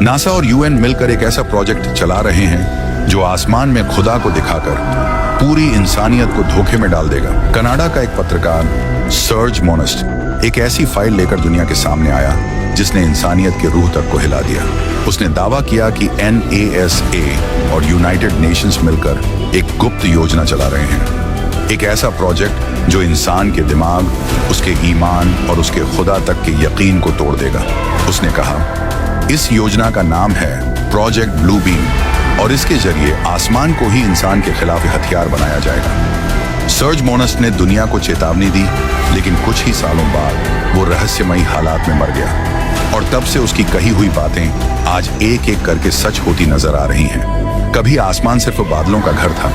NASA और UN मिलकर एक ऐसा प्रोजेक्ट चला रहे हैं जो आसमान में खुदा को दिखाकर पूरी इंसानियत को धोखे में डाल देगा। कनाडा का एक पत्रकार सर्ज मोनेस्ट एक ऐसी फाइल लेकर दुनिया के सामने आया जिसने इंसानियत की रूह तक को हिला दिया। उसने दावा किया कि NASA और यूनाइटेड नेशंस मिलकर एक गुप्त योजना चला रहे हैं, एक ऐसा प्रोजेक्ट जो इंसान के दिमाग, उसके ईमान और उसके खुदा तक के यकीन को तोड़ देगा। उसने कहा, इस योजना का नाम है प्रोजेक्ट ब्लू बीम और इसके जरिए आसमान को ही इंसान के खिलाफ हथियार बनाया जाएगा। सर्ज मोनेस्ट ने दुनिया को चेतावनी दी, लेकिन कुछ ही सालों बाद वो रहस्यमयी हालात में मर गया और तब से उसकी कही हुई बातें आज एक एक करके सच होती नजर आ रही हैं। कभी आसमान सिर्फ बादलों का घर था,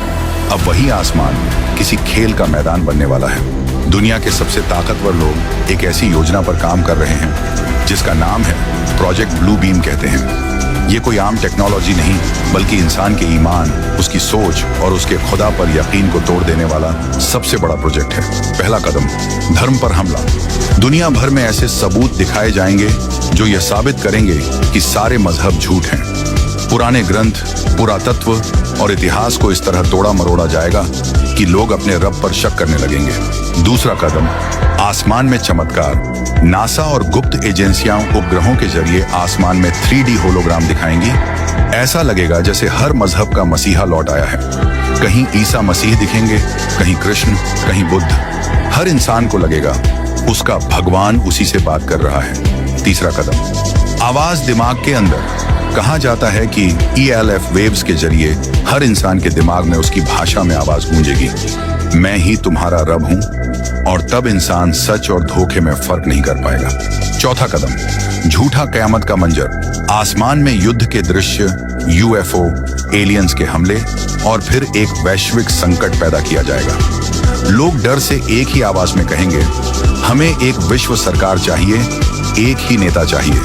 अब वही आसमान किसी खेल का मैदान बनने वाला है। दुनिया के सबसे ताकतवर लोग एक ऐसी योजना पर काम कर रहे हैं जिसका नाम है प्रोजेक्ट ब्लू बीम कहते हैं। ये कोई आम टेक्नोलॉजी नहीं, बल्कि इंसान के ईमान, उसकी सोच और उसके खुदा पर यकीन को तोड़ देने वाला सबसे बड़ा प्रोजेक्ट है। पहला कदम, धर्म पर हमला। दुनिया भर में ऐसे सबूत दिखाए जाएंगे जो ये साबित करेंगे कि सारे मजहब झूठ हैं। पुराने ग्रंथ, पुरातत्व और इतिहास को इस तरह तोड़ा मरोड़ा जाएगा कि लोग अपने रब पर शक करने लगेंगे। दूसरा कदम, आसमान में चमत्कार। नासा और गुप्त एजेंसियां उपग्रहों के जरिए आसमान में 3D होलोग्राम दिखाएंगी। ऐसा लगेगा जैसे हर मजहब का मसीहा लौट आया है। कहीं ईसा मसीह दिखेंगे, कहीं कृष्ण, कहीं बुद्ध। हर इंसान को लगेगा उसका भगवान उसी से बात कर रहा है। तीसरा कदम, आवाज दिमाग के अंदर। कहा जाता है कि ELF वेव्स के जरिए हर इंसान के दिमाग में उसकी भाषा में आवाज गूंजेगी, मैं ही तुम्हारा रब हूं, और तब इंसान सच और धोखे में फर्क नहीं कर पाएगा। चौथा कदम, झूठा कयामत का मंजर। आसमान में युद्ध के दृश्य, UFO, एलियंस के हमले और फिर एक वैश्विक संकट पैदा किया जाएगा। लोग डर से एक ही आवाज में कहेंगे, हमें एक विश्व सरकार चाहिए, एक ही नेता चाहिए।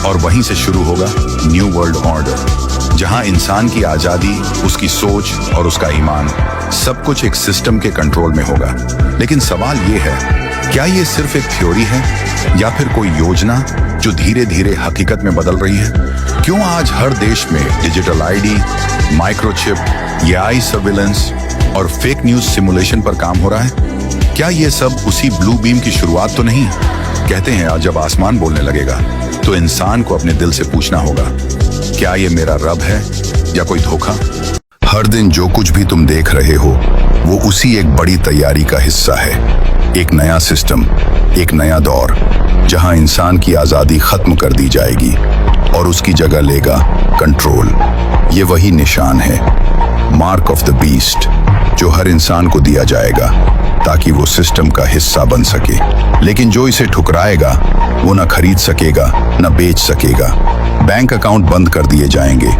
और वहीं से शुरू होगा न्यू वर्ल्ड ऑर्डर, जहां इंसान की आजादी, उसकी सोच और उसका ईमान सब कुछ एक सिस्टम के कंट्रोल में होगा। लेकिन सवाल ये है, क्या ये सिर्फ एक थ्योरी है या फिर कोई योजना जो धीरे धीरे हकीकत में बदल रही है? क्यों आज हर देश में digital ID, microchip, AI surveillance और फेक न्यूज सिमुलेशन पर काम हो रहा है? क्या ये सब उसी ब्लू बीम की शुरुआत तो नहीं? कहते हैं जब आसमान बोलने लगेगा तो इंसान को अपने दिल से पूछना होगा, क्या ये मेरा रब है या कोई धोखा? हर दिन जो कुछ भी तुम देख रहे हो वो उसी एक बड़ी तैयारी का हिस्सा है। एक नया सिस्टम, एक नया दौर, जहां इंसान की आजादी खत्म कर दी जाएगी और उसकी जगह लेगा कंट्रोल। ये वही निशान है, मार्क ऑफ द बीस्ट, जो हर इंसान को दिया जाएगा ताकि वो सिस्टम का हिस्सा बन सके। लेकिन जो इसे ठुकराएगा वो न खरीद सकेगा, न बेच सकेगा। बैंक अकाउंट बंद कर दिए जाएंगे,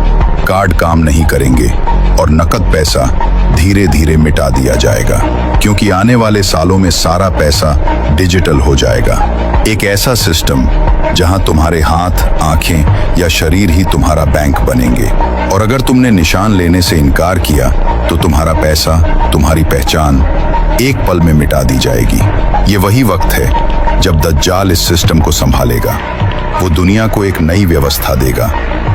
कार्ड काम नहीं करेंगे और नकद पैसा धीरे धीरे मिटा दिया जाएगा, क्योंकि आने वाले सालों में सारा पैसा डिजिटल हो जाएगा। एक ऐसा सिस्टम जहां तुम्हारे हाथ, आंखें या शरीर ही तुम्हारा बैंक बनेंगे, और अगर तुमने निशान लेने से इनकार किया तो तुम्हारा पैसा, तुम्हारी पहचान एक पल में मिटा दी जाएगी। ये वही वक्त है जब दज्जाल इस सिस्टम को संभालेगा। वो दुनिया को एक नई व्यवस्था देगा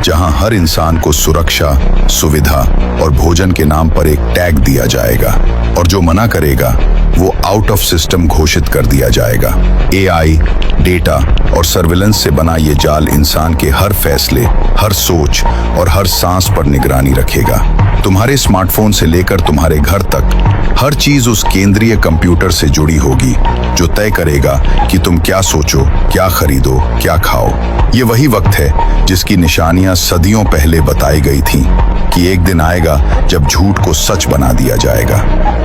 जहां हर इंसान को सुरक्षा, सुविधा और भोजन के नाम पर एक टैग दिया जाएगा, और जो मना करेगा वो आउट ऑफ सिस्टम घोषित कर दिया जाएगा। AI, डेटा और सर्विलेंस से बना ये जाल इंसान के हर फैसले, हर सोच और हर सांस पर निगरानी रखेगा। तुम्हारे स्मार्टफोन से लेकर तुम्हारे घर तक हर चीज उस केंद्रीय कंप्यूटर से जुड़ी होगी जो तय करेगा कि तुम क्या सोचो, क्या खरीदो, क्या खाओ। ये वही वक्त है जिसकी निशानियां सदियों पहले बताई गई थीं कि एक दिन आएगा जब झूठ को सच बना दिया जाएगा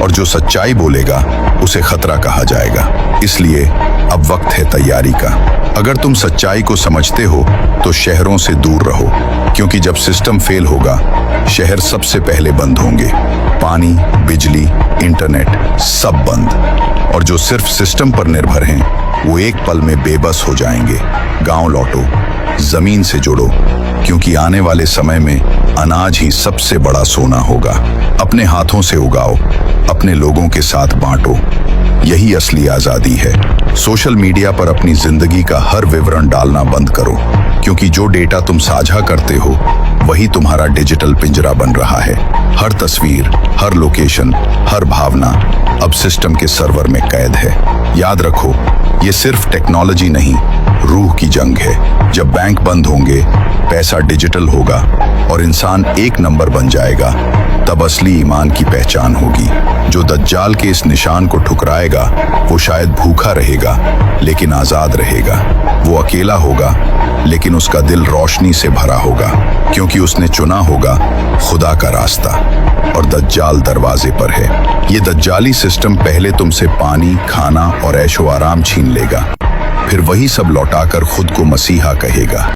और जो सच्चाई बोलेगा उसे खतरा कहा जाएगा। इसलिए अब वक्त है तैयारी का। अगर तुम सच्चाई को समझते हो तो शहरों से दूर रहो, क्योंकि जब सिस्टम फेल होगा शहर सबसे पहले बंद होंगे। पानी, बिजली, इंटरनेट सब बंद, और जो सिर्फ सिस्टम पर निर्भर हैं वो एक पल में बेबस हो जाएंगे। गांव लौटो, जमीन से जुड़ो, क्योंकि आने वाले समय में अनाज ही सबसे बड़ा सोना होगा। अपने हाथों से उगाओ, अपने लोगों के साथ बांटो, यही असली आजादी है। सोशल मीडिया पर अपनी जिंदगी का हर विवरण डालना बंद करो, क्योंकि जो डेटा तुम साझा करते हो वही तुम्हारा डिजिटल पिंजरा बन रहा है। हर तस्वीर, हर लोकेशन, हर भावना अब सिस्टम के सर्वर में कैद है। याद रखो, ये सिर्फ टेक्नोलॉजी नहीं, रूह की जंग है। जब बैंक बंद होंगे, पैसा डिजिटल होगा और इंसान एक नंबर बन जाएगा, तब असली ईमान की पहचान होगी। जो दज्जाल के इस निशान को ठुकराएगा वो शायद भूखा रहेगा लेकिन आजाद रहेगा। वो अकेला होगा लेकिन उसका दिल रोशनी से भरा होगा, क्योंकि उसने चुना होगा खुदा का रास्ता और दज्जाल दरवाजे पर है। ये दज्जाली सिस्टम पहले तुमसे पानी, खाना और ऐशो आराम छीन लेगा, फिर वही सब लौटाकर खुद को मसीहा कहेगा।